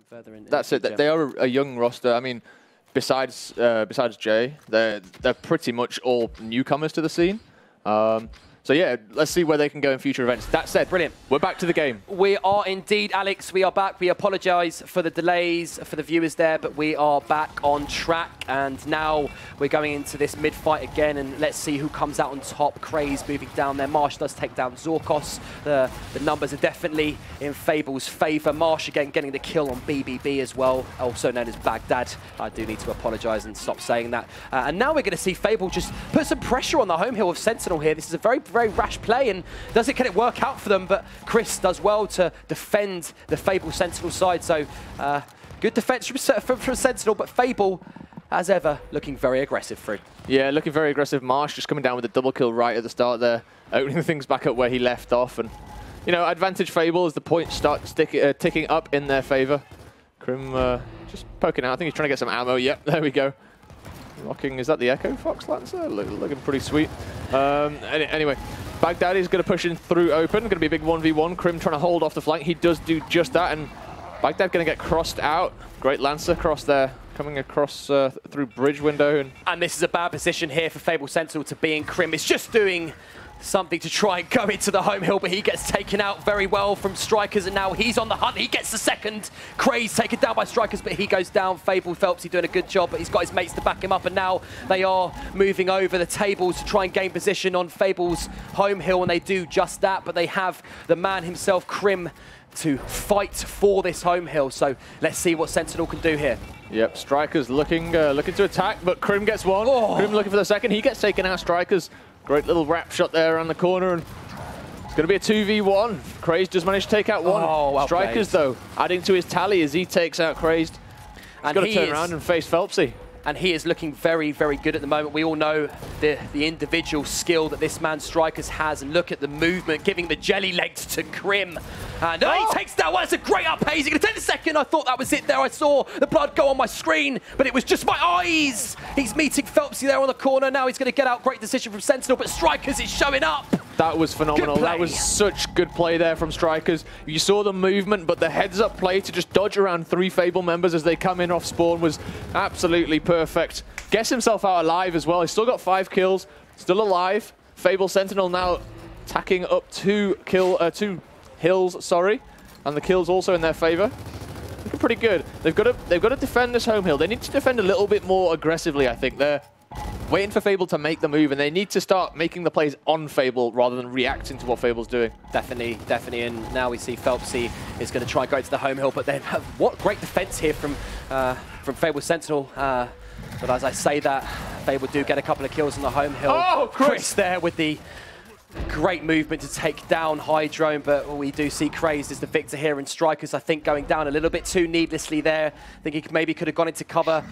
further in. That's it. They are a young roster. I mean, besides Jay, they're pretty much all newcomers to the scene. So yeah, let's see where they can go in future events. That said, brilliant. We're back to the game. We are indeed, Alex. We are back. We apologise for the delays for the viewers there, but we are back on track. And now we're going into this mid-fight again, and let's see who comes out on top. Craze moving down there. Marsh does take down Zorkos. The numbers are definitely in Fable's favour. Marsh again getting the kill on BBB as well, also known as Baghdad. I do need to apologise and stop saying that. And now we're going to see Fable just put some pressure on the home hill of Sentinel here. This is a very rash play, and can it work out for them? But Chris does well to defend the Fable Sentinel side, so good defense from Sentinel, but Fable, as ever, looking very aggressive through. Yeah, looking very aggressive. Marsh just coming down with a double kill right at the start there, opening things back up where he left off, and you know, advantage Fable as the points start ticking up in their favour. Crim just poking out. I think he's trying to get some ammo. Yep, there we go. Rocking, is that the Echo Fox Lancer? Looking pretty sweet. Anyway, Baghdad is going to push in through open. Going to be a big 1v1. Crim trying to hold off the flank. He does do just that, and Baghdad going to get crossed out. Great Lancer cross there, coming across through bridge window. And this is a bad position here for Fable Sentinel to be in. Crim is just doing something to try and go into the home hill, but he gets taken out very well from Strikers, and now he's on the hunt. He gets the second. Craze taken down by Strikers, but he goes down. Fable Phelpsy doing a good job, but he's got his mates to back him up, and now they are moving over the tables to try and gain position on Fable's home hill, and they do just that, but they have the man himself, Crim, to fight for this home hill. So let's see what Sentinel can do here. Yep, Strikers looking to attack, but Crim gets one. Oh. Crim looking for the second. He gets taken out. Strikers, great little wrap shot there around the corner, and it's going to be a 2v1. Crazed does manage to take out one. Oh, well Strikers, though, adding to his tally as he takes out Crazed. He's got to turn around and face Phelpsy. And he is looking very good at the moment. We all know the individual skill that this man Strikers has, and look at the movement, giving the jelly legs to Crim. And he takes that one. It's a great up. He's going to take the second. I thought that was it there. I saw the blood go on my screen, but it was just my eyes. He's meeting Phelpsy there on the corner. Now he's going to get out. Great decision from Sentinel, but Strikers is showing up. That was phenomenal. That was such good play there from Strikers. You saw the movement, but the heads-up play to just dodge around 3 Fable members as they come in off spawn was absolutely perfect. Gets himself out alive as well. He's still got 5 kills, still alive. Fable Sentinel now tacking up 2 hills, sorry, and the kills also in their favor. Looking pretty good. They've got to defend this home hill. They need to defend a little bit more aggressively, I think. They're waiting for Fable to make the move, and they need to start making the plays on Fable rather than reacting to what Fable's doing. Definitely. And now we see Phelpsy is going to try and go to the home hill, but then what great defense here from Fable Sentinel. But as I say that, Fable do get a couple of kills on the home hill. Oh, Chris there with the great movement to take down Hydrone, but we do see Crazed as the victor here, and Strikers, I think, going down a little bit too needlessly there. I think he maybe could have gone into cover.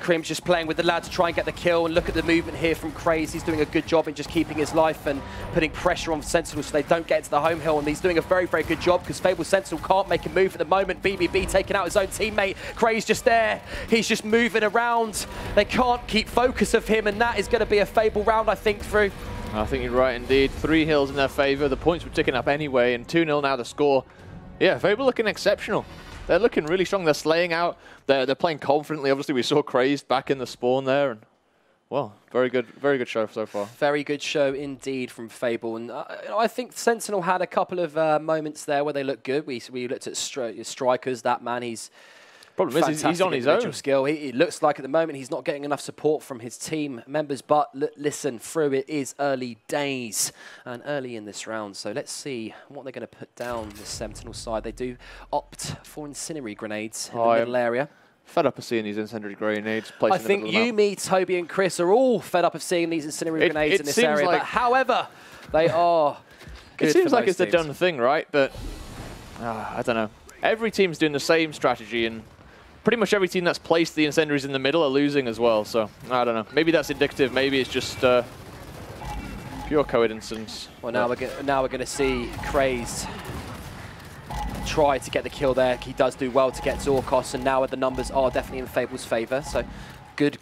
Crim's just playing with the lad to try and get the kill, and look at the movement here from Crazed. He's doing a good job in just keeping his life and putting pressure on Sentinel so they don't get into the home hill, and he's doing a very good job because Fable Sentinel can't make a move at the moment. BBB taking out his own teammate. Crazed just there. He's just moving around. They can't keep focus of him, and that is going to be a Fable round, I think, through. I think you're right indeed. 3 hills in their favor. The points were ticking up anyway, and 2-0 now the score. Yeah, Fable looking exceptional. They're looking really strong. They're slaying out. They're playing confidently. Obviously, we saw Crazed back in the spawn there, and well, very good show so far. Very good show indeed from Fable, and I think Sentinel had a couple of moments there where they looked good. We looked at Strikers. That man, he's problem is he's on his own. Skill. It looks like at the moment he's not getting enough support from his team members, but listen, through it is early days and early in this round. So let's see what they're going to put down the Sentinel side. They do opt for incendiary grenades in the middle area. Fed up of seeing these incendiary grenades placed I think you, me, Toby and Chris are all fed up of seeing these incendiary grenades in this area, but however, they are good. It seems like it's the done thing, right? But I don't know. Every team's doing the same strategy, and pretty much every team that's placed the incendiaries in the middle are losing as well. So I don't know. Maybe that's indicative. Maybe it's just pure coincidence. Well, now we're going to see Crazed try to get the kill there. He does do well to get Zorkos, and now the numbers are definitely in Fable's favour. So good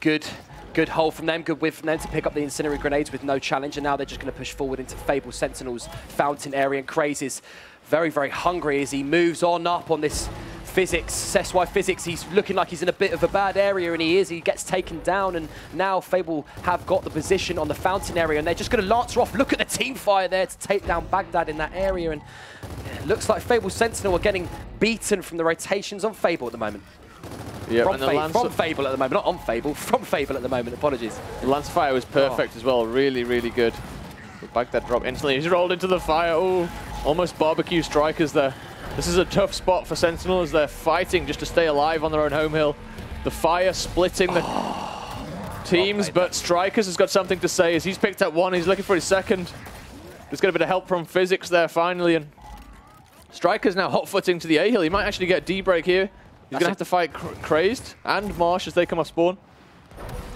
hold from them, good whiff from them to pick up the incendiary grenades with no challenge, and now they're just going to push forward into Fable Sentinel's fountain area, and Craze is very, very hungry as he moves on up on this Physics, SY Physics, he's looking like he's in a bit of a bad area, and he is. He gets taken down, and now Fable have got the position on the fountain area, and they're just going to Lancer off. Look at the team fire there to take down Baghdad in that area, and it looks like Fable Sentinel are getting beaten from the rotations on Fable at the moment. Yeah, from Fable at the moment, not on Fable, from Fable at the moment, apologies. The Lance fire was perfect as well, really, really good. Baghdad drop instantly, he's rolled into the fire, oh, almost barbecue strikers there. This is a tough spot for Sentinel as they're fighting just to stay alive on their own home hill. The fire splitting the teams, but Strikers has got something to say as he's picked up one, he's looking for his second. There's got a bit of help from Physics there finally, and Strikers now hot-footing to the A hill. He might actually get a D-break here. He's going to have to fight Crazed and Marsh as they come off spawn.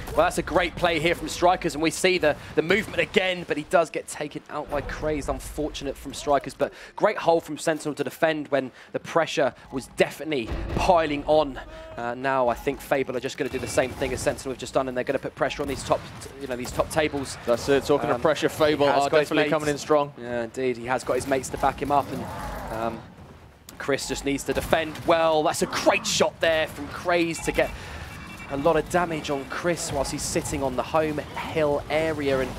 Well, that's a great play here from Strikers, and we see the movement again, but he does get taken out by Crazed. Unfortunate from Strikers, but great hold from Sentinel to defend when the pressure was definitely piling on. Now I think Fable are just going to do the same thing as Sentinel have just done, and they're going to put pressure on these top, these top tables. That's it. Talking of pressure, Fable are definitely coming in strong. Yeah, indeed. He has got his mates to back him up, and Chris just needs to defend well. That's a great shot there from Crazed to get a lot of damage on Chris whilst he's sitting on the home hill area, and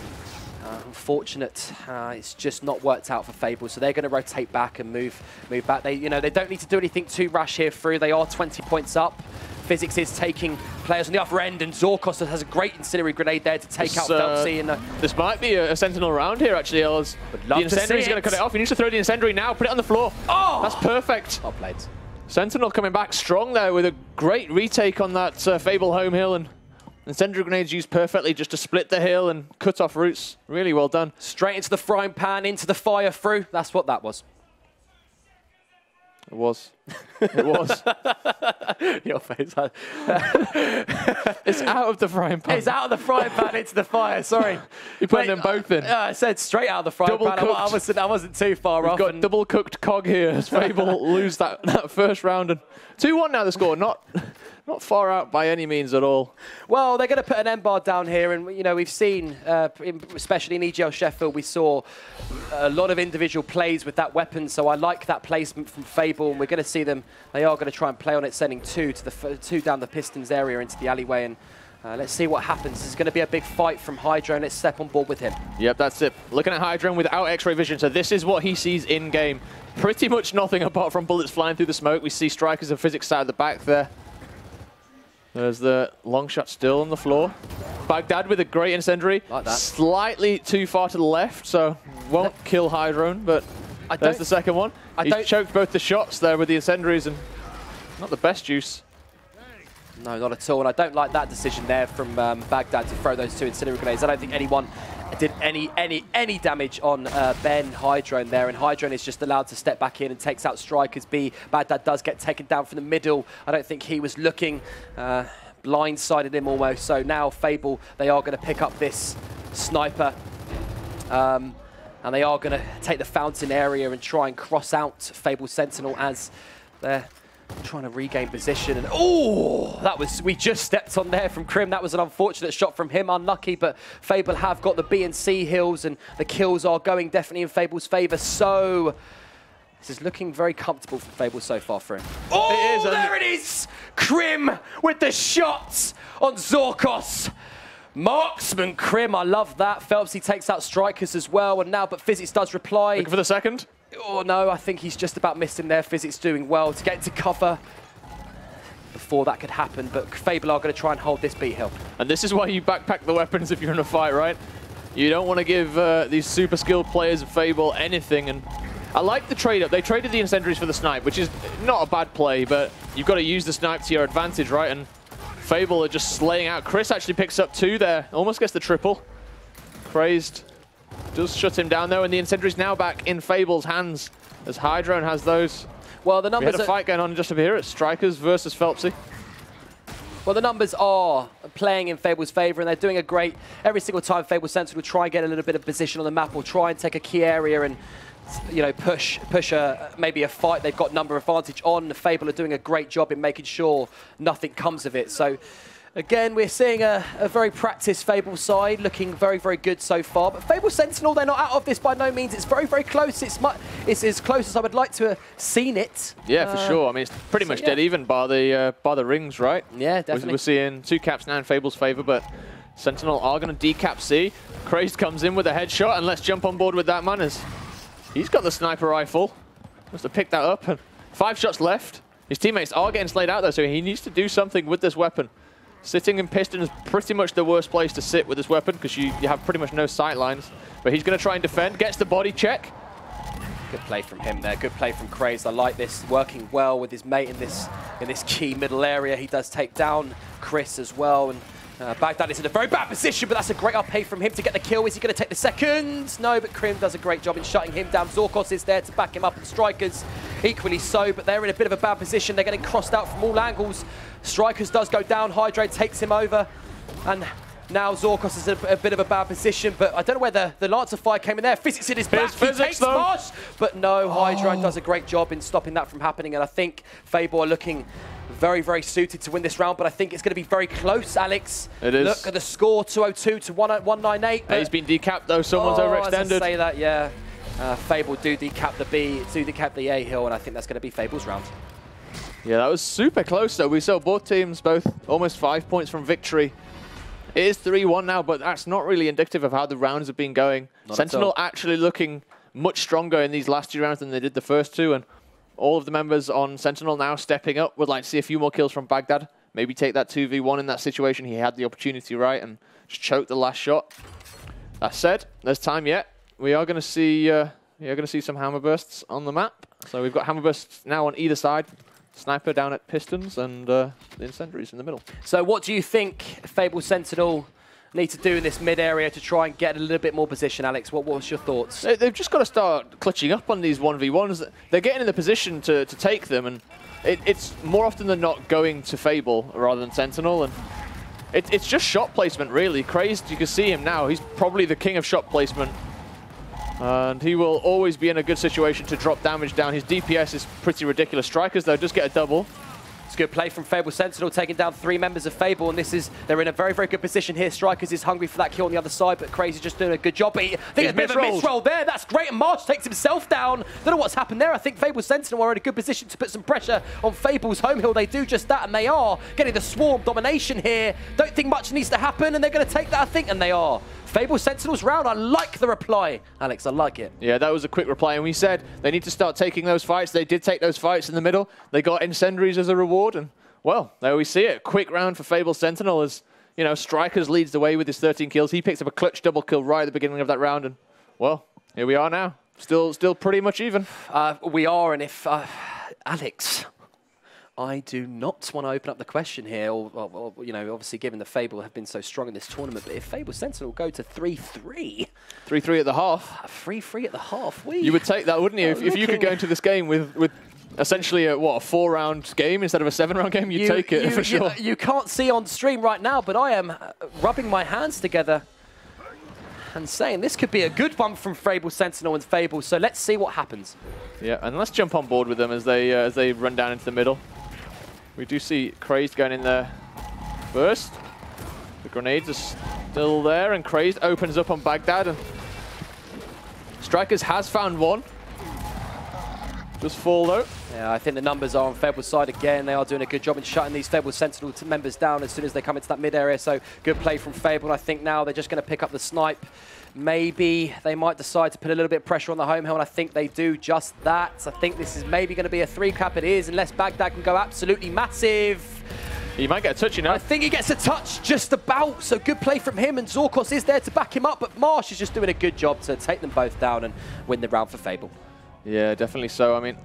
unfortunate, it's just not worked out for Fable. So they're going to rotate back and move back. They don't need to do anything too rash here through. They are 20 points up. Physics is taking players on the upper end, and Zorkos has a great incendiary grenade there to take out Phelpsy. And this might be a Sentinel round here, actually, Els. The incendiary is going to cut it off. He needs to throw the incendiary now, put it on the floor. Oh! That's perfect. Well played. Sentinel coming back strong there with a great retake on that Fable home hill, and incendiary grenades used perfectly just to split the hill and cut off routes. Really well done. Straight into the frying pan, into the fire through. That's what that was. It was. It was. Your face. It's out of the frying pan. It's out of the frying pan into the fire. Sorry. You're putting them both in. I said straight out of the frying pan. I wasn't too far off. We've got double cooked cog here as Fable lose that first round. And 2-1 now the score. Not far out by any means at all. Well, they're going to put an end bar down here, and we've seen, especially in EGL Sheffield, we saw a lot of individual plays with that weapon. So I like that placement from Fable, and we're going to see them. They are going to try and play on it, sending two down the Pistons area into the alleyway, and let's see what happens. There's going to be a big fight from Hydro, and let's step on board with him. Yep, that's it. Looking at Hydro without X-ray vision, so this is what he sees in game. Pretty much nothing apart from bullets flying through the smoke. We see Strikers and Physics out of the back there. There's the long shot still on the floor. Baghdad with a great incendiary. Like that. Slightly too far to the left, so won't kill Hydrone, but there's the second one. He's choked both the shots there with the incendiaries, and not the best use. No, not at all, and I don't like that decision there from Baghdad to throw those two incendiary grenades. I don't think anyone did any damage on Ben Hydrone there, and Hydrone is just allowed to step back in and takes out Strikers B. Baghdad does get taken down from the middle. I don't think he was looking, blindsided him almost. So now Fable, they are going to pick up this sniper, and they are going to take the fountain area and try and cross out Fable Sentinel as they're trying to regain position. And we just stepped on there from Krim. That was an unfortunate shot from him, unlucky, but Fable have got the B and C hills, and the kills are going definitely in Fable's favor. So this is looking very comfortable for Fable so far for him. Oh, there it is! Krim with the shots on Zorkos. Marksman Krim, I love that. Phelpsy takes out Strikers as well, and now, but Physics does reply. Looking for the second? Oh no, I think he's just about missed him there. Physics doing well to get into cover before that could happen, but Fable are going to try and hold this B hill. And this is why you backpack the weapons if you're in a fight, right? You don't want to give these super skilled players of Fable anything, and I like the trade-up. They traded the incendiaries for the snipe, which is not a bad play, but you've got to use the snipe to your advantage, right? And Fable are just slaying out. Chris actually picks up 2 there, almost gets the triple. Crazed does shut him down though, and the incendiary's now back in Fable's hands as Hydrone has those. Well, the numbers we had a fight going on just over here at Strikers versus Phelpsy. Well, the numbers are playing in Fable's favor, and they're doing a great, every single time Fable Sentinel will try and get a little bit of position on the map, or try and take a key area and push maybe a fight. They've got number advantage on. Fable are doing a great job in making sure nothing comes of it. So Again, we're seeing a very practiced Fable side, looking very, very good so far. But Fable Sentinel, they're not out of this by no means. It's very, very close. It's as close as I would like to have seen it. Yeah, for sure. I mean, it's pretty much dead even by the rings, right? Yeah, definitely. We're seeing 2 caps now in Fable's favor, but Sentinel are going to decap C. Crazed comes in with a headshot, and let's jump on board with that, man, as he's got the sniper rifle. Must have picked that up, and 5 shots left. His teammates are getting slayed out, though, so he needs to do something with this weapon. Sitting in Piston is pretty much the worst place to sit with this weapon because you have pretty much no sight lines. But he's going to try and defend. Gets the body check. Good play from him there. Good play from Crazed. I like this. Working well with his mate in this key middle area. He does take down Chris as well. And Baghdad is in a very bad position, but that's a great up-pay from him to get the kill. Is he going to take the second? No, but Krim does a great job in shutting him down. Zorkos is there to back him up, and Strikers equally so, but they're in a bit of a bad position. They're getting crossed out from all angles. Strikers does go down. Hydrate takes him over, and now Zorkos is in a bit of a bad position, but I don't know where the Lancer fire came in there. Physics in his back. He takes Marsh, but no, Hydrate does a great job in stopping that from happening, and I think Fable are looking very, very suited to win this round, but I think it's going to be very close, Alex. It is. Look at the score, 202 to 198. He's been decapped, though. Someone's overextended. As I say that, yeah. Fable do decap the A hill, and I think that's going to be Fable's round. Yeah, that was super close, though. We saw both teams both almost 5 points from victory. It is 3-1 now, but that's not really indicative of how the rounds have been going. Sentinel actually looking much stronger in these last 2 rounds than they did the first 2, and all of the members on Sentinel now stepping up. Would like to see a few more kills from Baghdad. Maybe take that 2v1 in that situation. He had the opportunity, right, and just choked the last shot. That said, there's time yet. We are going to see some hammer bursts on the map. So we've got hammer bursts now on either side. Sniper down at Pistons and the incendiaries in the middle. So what do you think Fable Sentinel need to do in this mid area to try and get a little bit more position, Alex? What was your thoughts? They've just got to start clutching up on these 1v1s. They're getting in the position to take them, and it's more often than not going to Fable rather than Sentinel. And it's just shot placement, really. Crazed, you can see him now. He's probably the king of shot placement. And he will always be in a good situation to drop damage down. His DPS is pretty ridiculous. Strikers, though, does get a double. It's a good play from Fable Sentinel, taking down 3 members of Fable, and they're in a very, very good position here. Strikers is hungry for that kill on the other side, but Crazy's just doing a good job. But I think it's a bit of a misroll there. That's great, and Marsh takes himself down. Don't know what's happened there. I think Fable Sentinel are in a good position to put some pressure on Fable's home hill. They do just that, and they are getting the swarm domination here. Don't think much needs to happen, and they're going to take that, I think, and they are. Fable Sentinel's round. I like the reply, Alex. I like it. Yeah, that was a quick reply, and we said they need to start taking those fights. They did take those fights in the middle. They got incendiaries as a reward, and well, there we see it. Quick round for Fable Sentinel as, you know, Strikers leads the way with his 13 kills. He picks up a clutch double kill right at the beginning of that round, and well, here we are now. Still pretty much even. We are, and if Alex, I do not want to open up the question here, or you know, obviously given the Fable have been so strong in this tournament, but if Fable Sentinel go to 3-3. 3-3 at the half. 3-3 at the half. You would take that, wouldn't you? If you could go into this game with essentially a 4-round game instead of a 7-round game, you'd take it for sure. You can't see on stream right now, but I am rubbing my hands together and saying this could be a good one from Fable Sentinel and Fable, so let's see what happens. Yeah, and let's jump on board with them as they run down into the middle. We do see Crazed going in there first. The grenades are still there, and Crazed opens up on Baghdad. And Strikers has found one. Just fall though. Yeah, I think the numbers are on Fable's side again. They are doing a good job in shutting these Fable Sentinel members down as soon as they come into that mid area. So good play from Fable. And I think now they're just going to pick up the snipe. Maybe they might decide to put a little bit of pressure on the home hill, and I think they do just that. I think this is maybe going to be a 3-cap. It is, unless Baghdad can go absolutely massive. He might get a touch, you know. I think he gets a touch just about, so good play from him, and Zorkos is there to back him up, but Marsh is just doing a good job to take them both down and win the round for Fable. Yeah, definitely so. I mean,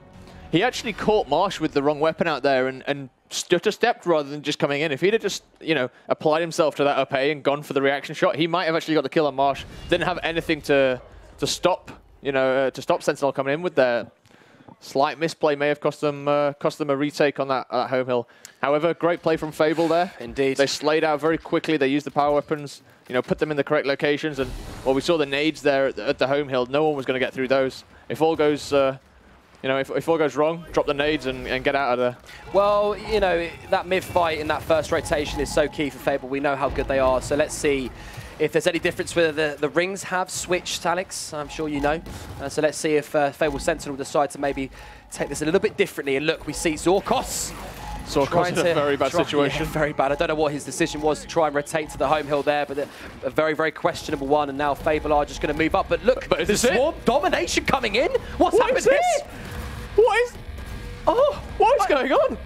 he actually caught Marsh with the wrong weapon out there and stutter-stepped rather than just coming in. If he'd have just, you know, applied himself to that up A and gone for the reaction shot, he might have actually got the kill on Marsh. Didn't have anything to stop, you know, to stop Sentinel coming in with their slight misplay. May have cost them a retake on that home hill. However, great play from Fable there. Indeed. They slayed out very quickly. They used the power weapons, you know, put them in the correct locations. And, well, we saw the nades there at the home hill. No one was going to get through those. If all goes you know, if all goes wrong, drop the nades and get out of there. Well, you know, that mid-fight in that first rotation is so key for Fable. We know how good they are, so let's see if there's any difference whether the rings have switched, Alex. I'm sure you know. So let's see if Fable Sentinel decide to maybe take this a little bit differently. And look, we see Zorkos. Zorkos in a very bad situation. Yeah, very bad. I don't know what his decision was to try and rotate to the home hill there, but a very, very questionable one. And now Fable are just going to move up. But look, the Swarm domination coming in. What's happened here? What is... Oh, what is going on?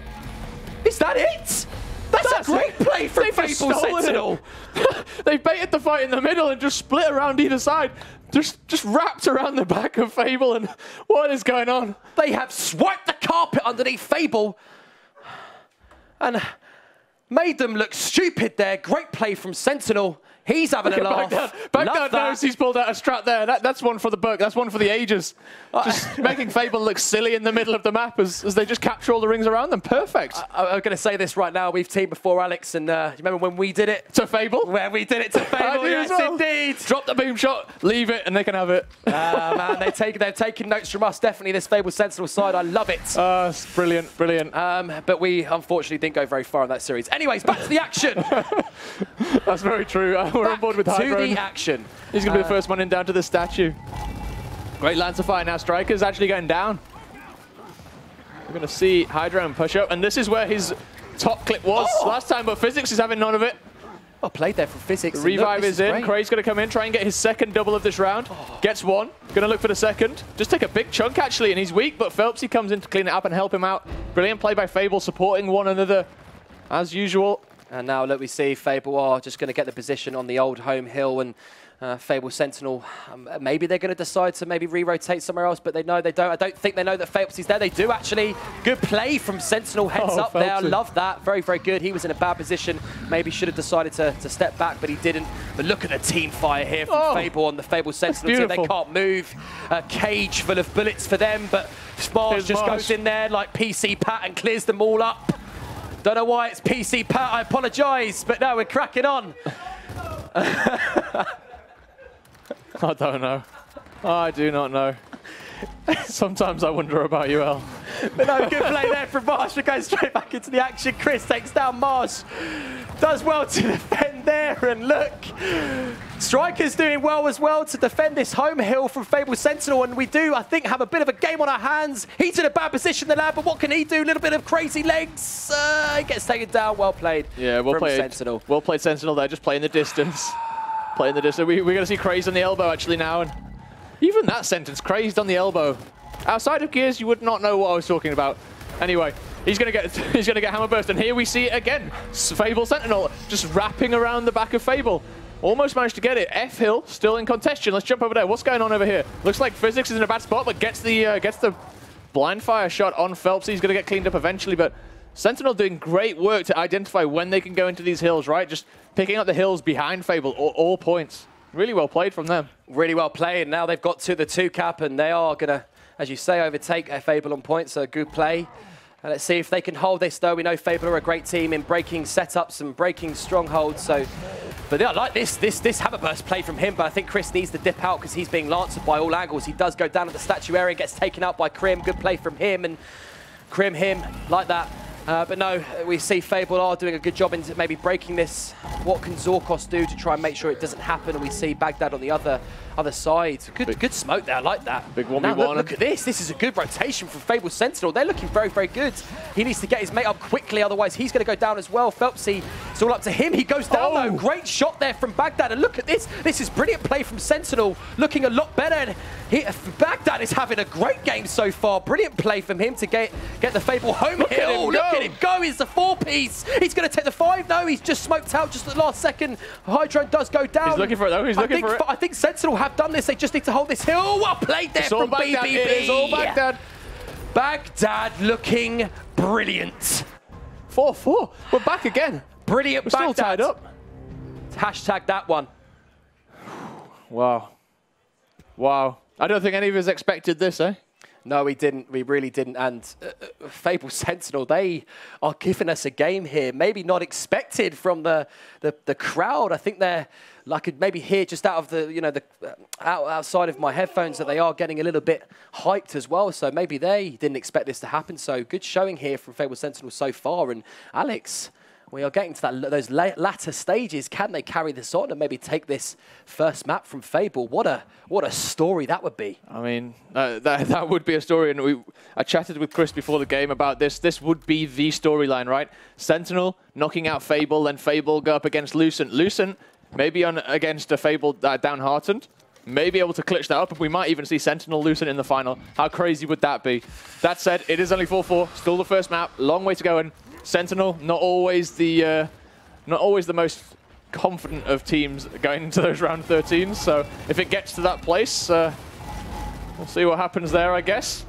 Is that it? That's a great play from Fable Sentinel. They baited the fight in the middle and just split around either side. Just wrapped around the back of Fable, and what is going on? They have swiped the carpet underneath Fable and made them look stupid there. Great play from Sentinel. He's having a laugh. Baghdad knows he's pulled out a strat there. That's one for the book. That's one for the ages. Just making Fable look silly in the middle of the map as they just capture all the rings around them. Perfect. I'm going to say this right now. We've teamed before, Alex, and you remember when we did it? To Fable? When we did it to Fable, yes, indeed. Drop the boom shot, leave it, and they can have it. Man, they've taken notes from us, definitely, this Fable Sentinel side. I love it. It's brilliant, brilliant. But we, unfortunately, didn't go very far in that series. Anyways, back to the action. That's very true. We're on board with Hydra. To the action. He's going to be the first one in down to the statue. Great Lancer fight now. Striker's actually going down. We're going to see Hydra push up, and this is where his top clip was last time, but Physics is having none of it. Oh, played there for Physics. The revive is in. Cray's going to come in, try and get his second double of this round. Gets one. Going to look for the second. Just take a big chunk, actually, and he's weak, but Phelpsy comes in to clean it up and help him out. Brilliant play by Fable, supporting one another as usual. And now, look, we see Fable are just going to get the position on the old home hill, and Fable Sentinel, maybe they're going to decide to maybe re-rotate somewhere else, but they know they don't. I don't think they know that Phelpsy's there. They do, actually. Good play from Sentinel, heads up Phelpsy. There. Love that. Very, very good. He was in a bad position. Maybe should have decided to step back, but he didn't. But look at the team fire here from Fable on the Fable Sentinel team. They can't move. A cage full of bullets for them, but Mars just goes in there like PC Pat and clears them all up. Don't know why it's PC Pat, I apologise, but no, we're cracking on. I don't know. I do not know. Sometimes I wonder about you, El. But no, good play there from Marsh. We're going straight back into the action. Chris takes down Marsh. Does well to defend there, and look. Striker's doing well as well to defend this home hill from Fable Sentinel, and we do, I think, have a bit of a game on our hands. He's in a bad position, the lad, but what can he do? A little bit of crazy legs. He gets taken down. Well played. Yeah, well played. Sentinel. Well played, Sentinel there, just playing the distance. Playing the distance. We're going to see Crazed on the elbow, actually, now. And even that sentence, Crazed on the elbow. Outside of Gears, you would not know what I was talking about. Anyway, he's going to get hammer burst, and here we see it again. Fable Sentinel just wrapping around the back of Fable. Almost managed to get it. F Hill still in contention. Let's jump over there. What's going on over here? Looks like Physics is in a bad spot, but gets the blind fire shot on Phelps. He's going to get cleaned up eventually, but Sentinel doing great work to identify when they can go into these hills, right? Just picking up the hills behind Fable, all points. Really well played from them. Really well played. Now they've got to the 2-cap, and they are going to, as you say, overtake Fable on points, so good play. And let's see if they can hold this, though. We know Fable are a great team in breaking setups and breaking strongholds, so... But I like this hammerburst play from him, but I think Chris needs to dip out because he's being lanced by all angles. He does go down at the statue area, gets taken out by Krim. Good play from him, and Krim him like that. But no, we see Fable are doing a good job in maybe breaking this. What can Zorkos do to try and make sure it doesn't happen? And we see Baghdad on the other side. Good smoke there, I like that. Big 1v1. Look at this. This is a good rotation from Fable Sentinel. They're looking very, very good. He needs to get his mate up quickly, otherwise he's going to go down as well. Phelpsy, it's all up to him. He goes down though. Great shot there from Baghdad. And look at this. This is brilliant play from Sentinel. Looking a lot better. Baghdad is having a great game so far. Brilliant play from him to get the Fable home hill. Look at him go. He's the 4-piece. He's going to take the 5. No, he's just smoked out just at the last second. Hydro does go down. He's looking for it though. He's looking for it. I think Sentinel have done this. They just need to hold this hill. Well played there from BBB. It is all Baghdad. Baghdad looking brilliant. 4-4. We're back again. Brilliant. We're still tied up. Hashtag that one. Wow. Wow. I don't think any of us expected this, eh? No, we didn't. We really didn't. And Fable Sentinel, they are giving us a game here. Maybe not expected from the crowd. I think they're, I could maybe hear just out of the, outside of my headphones that they are getting a little bit hyped as well. So maybe they didn't expect this to happen. So good showing here from Fable Sentinel so far. And Alex, we are getting to those latter stages. Can they carry this on and maybe take this first map from Fable? What a story that would be. I mean, that would be a story. And I chatted with Chris before the game about this. This would be the storyline, right? Sentinel knocking out Fable, then Fable go up against Lucent. Lucent maybe against a Fable downhearted. Maybe able to clutch that up, and we might even see Sentinel Lucent in the final. How crazy would that be? That said, it is only 4-4, still the first map, long way to go. And Sentinel, not always the most confident of teams going into those round 13s. So if it gets to that place, we'll see what happens there, I guess.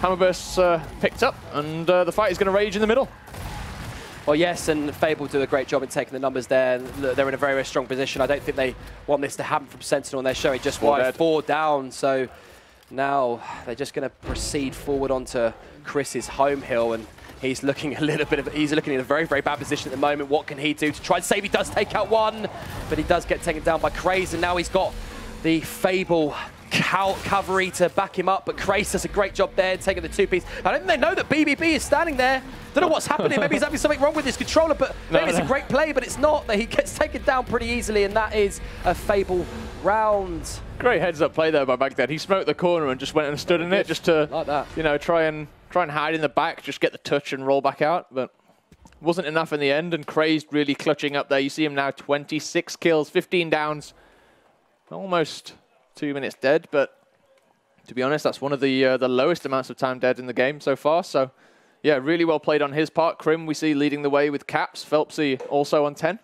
Hammerburst's picked up, and the fight is going to rage in the middle. Well, yes, and Fable do a great job in taking the numbers there. They're in a very, very strong position. I don't think they want this to happen from Sentinel, and they're showing just why. 4 down, so now they're just going to proceed forward onto Chris's home hill, and he's looking in a very, very bad position at the moment. What can he do to try and save? He does take out one, but he does get taken down by Craze, and now he's got the Fable cavalry to back him up, but Craze does a great job there, taking the 2-piece. I don't think they know that BBB is standing there. Don't know what's happening. Maybe he's having something wrong with his controller, but maybe it's a great play, but it's not. He gets taken down pretty easily, and that is a Fable round. Great heads-up play there by Baghdad. He smoked the corner and just went and stood in it, just to like that. Try and hide in the back, just get the touch and roll back out, but wasn't enough in the end. And Crazed really clutching up there. You see him now, 26 kills, 15 downs, almost 2 minutes dead. But to be honest, that's one of the lowest amounts of time dead in the game so far. So yeah, really well played on his part. Krim we see leading the way with caps. Phelpsy also on 10.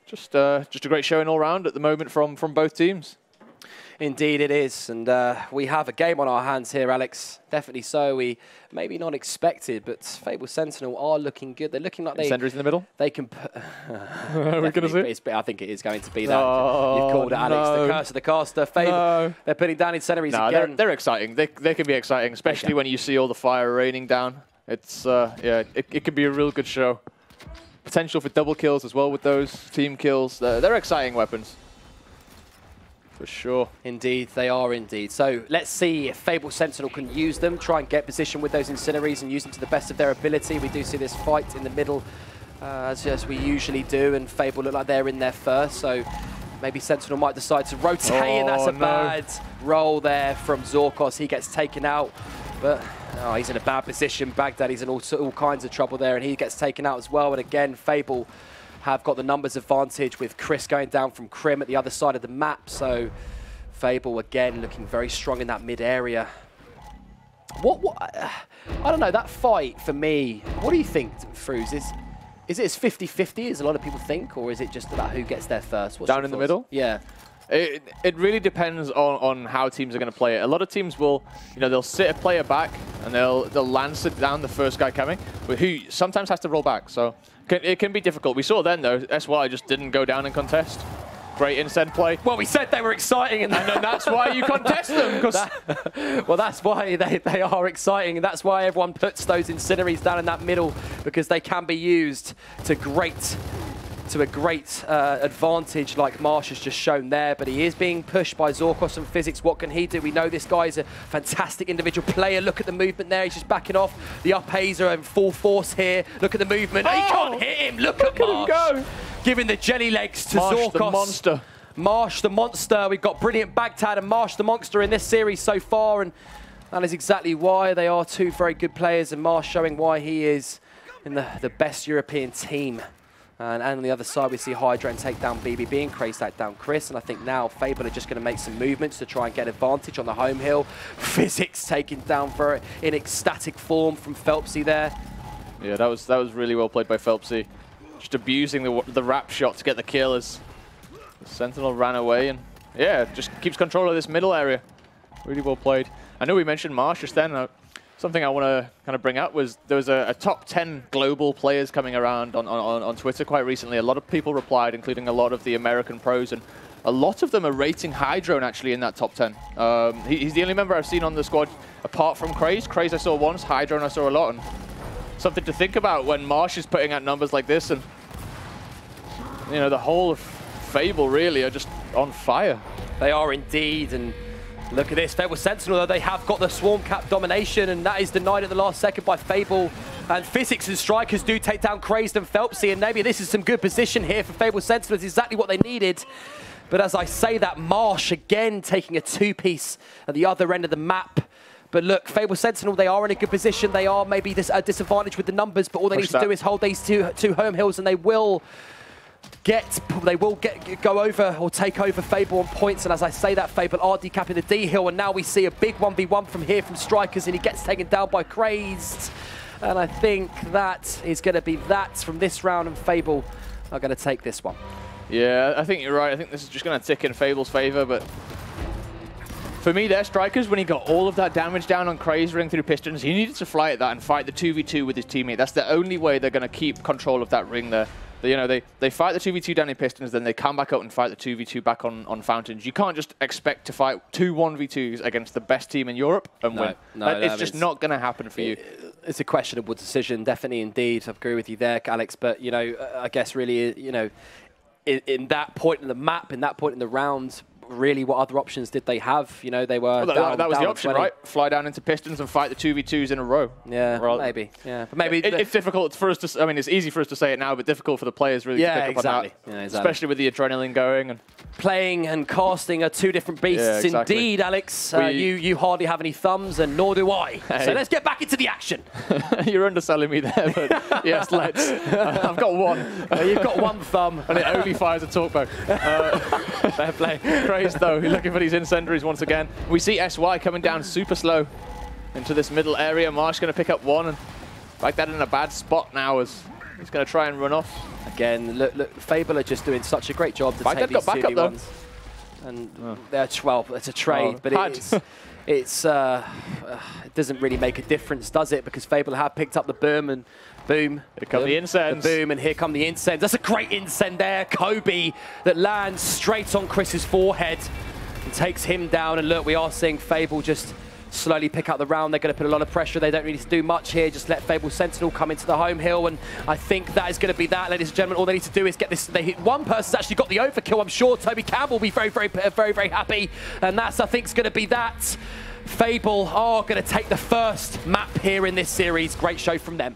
Just a great showing all round at the moment from both teams. Indeed it is, and we have a game on our hands here, Alex. Definitely so. We maybe not expected, but Fable Sentinel are looking good. They're looking like Incendiaries in the middle? They can... Are we going to see? I think it is going to be that. You've called it, Alex. No. The curse of the caster. Fable, they're putting down Incendiaries again. They're exciting. They can be exciting, especially when you see all the fire raining down. It's, yeah, it could be a real good show. Potential for double kills as well with those team kills. They're exciting weapons. For sure. Indeed, they are indeed. So let's see if Fable Sentinel can use them, try and get position with those Incendiaries and use them to the best of their ability. We do see this fight in the middle, as we usually do, and Fable look like they're in there first, so maybe Sentinel might decide to rotate, and that's a bad roll there from Zorkos. He gets taken out, but he's in a bad position. Baghdad, he's in all kinds of trouble there, and he gets taken out as well. And again, Fable have got the numbers advantage with Chris going down from Krim at the other side of the map. So Fable again looking very strong in that mid area. I don't know, that fight for me, what do you think, Fruz? Is it as 50-50 as a lot of people think, or is it just about who gets there first? Down in the middle? Yeah. It really depends on how teams are going to play it. A lot of teams will, they'll sit a player back and they'll lance it down the first guy coming, but who sometimes has to roll back. So it can be difficult. We saw then though, SY just didn't go down and contest. Great incent play. Well, we said they were exciting, and then that's why you contest them. Well, that's why they are exciting, and that's why everyone puts those Incendiaries down in that middle, because they can be used to a great advantage, like Marsh has just shown there. But he is being pushed by Zorkos and Physics. What can he do? We know this guy's a fantastic individual player. Look at the movement there. He's just backing off. The up A's are in full force here. Look at the movement. He can't hit him. Look at Marsh. Him go. Giving the jelly legs to Marsh Zorkos. The monster. Marsh the monster. We've got brilliant Baghdad and Marsh the monster in this series so far, and that is exactly why. They are two very good players, and Marsh showing why he is in the best European team. And on the other side, we see Hydra and take down BBB and Craze take down Chris. And I think now Fable are just going to make some movements to try and get advantage on the home hill. Physics taken down in ecstatic form from Phelpsy there. Yeah, that was really well played by Phelpsy. Just abusing the wrap shot to get the kill as the Sentinel ran away. And yeah, just keeps control of this middle area. Really well played. I know we mentioned Marsh just then. Something I want to kind of bring up was there was a top 10 global players coming around on Twitter quite recently. A lot of people replied, including a lot of the American pros, and a lot of them are rating Hydrone actually in that top 10. He's the only member I've seen on the squad apart from Craze. Craze I saw once, Hydrone I saw a lot, and something to think about when Marsh is putting out numbers like this, and you know, the whole of Fable really are just on fire. They are indeed, and look at this, Fable Sentinel, though they have got the swarm cap domination, and that is denied at the last second by Fable. And Physics and Strikers do take down Crazed and Phelpsy, and maybe this is some good position here for Fable Sentinel. It's exactly what they needed. But as I say that, Marsh again taking a two-piece at the other end of the map. But look, Fable Sentinel, they are in a good position. They are maybe a disadvantage with the numbers, but all they need to do is hold these two home hills, and they will go over or take over Fable on points. And as I say that, Fable are decapping the D hill, and now we see a big 1v1 from here from Strikers, and he gets taken down by Crazed. And I think that is going to be that from this round, and Fable are going to take this one. Yeah, I think you're right. I think this is just going to tick in Fable's favor, but for me, their Strikers, when he got all of that damage down on Craze ring through Pistons, he needed to fly at that and fight the 2v2 with his teammate. That's the only way they're going to keep control of that ring there. You know, they fight the 2v2 down in Pistons, then they come back up and fight the 2v2 back on Fountains. You can't just expect to fight 2 1v2s against the best team in Europe and win. No, it's just not going to happen for you. It's a questionable decision, definitely indeed. I agree with you there, Alex. But, you know, I guess really, you know, in that point in the map, in that point in the round, really, what other options did they have? You know, they were that was the option, right? Fly down into Pistons and fight the 2v2s in a row. Yeah, maybe. Yeah, but maybe it's difficult for us to. I mean, it's easy for us to say it now, but difficult for the players really to pick up on that. Yeah, exactly. Especially with the adrenaline going and playing and casting are two different beasts indeed, Alex. You hardly have any thumbs, and nor do I. Hey. So let's get back into the action. You're underselling me there, but yes, let's. I've got one. You've got one thumb, and it only fires a talkback. Fair play. Though, looking for these incendiaries once again. We see SY coming down super slow into this middle area. Marsh going to pick up one and like that in a bad spot now as he's going to try and run off. Again, look, Fable are just doing such a great job to take these 2v1s. And they're 12. It's a trade, but it doesn't really make a difference, does it? Because Fable have picked up the boom and boom. Here come the incense. Boom, and here come the incense. That's a great incense there. Kobe that lands straight on Chris's forehead and takes him down. And look, we are seeing Fable just slowly pick up the round. They're going to put a lot of pressure. They don't need to do much here. Just let Fable Sentinel come into the home hill. And I think that is going to be that, ladies and gentlemen. All they need to do is get this. They hit one person's actually got the overkill. I'm sure Toby Campbell will be very, very happy. And that's, I think, is going to be that. Fable are going to take the first map here in this series. Great show from them.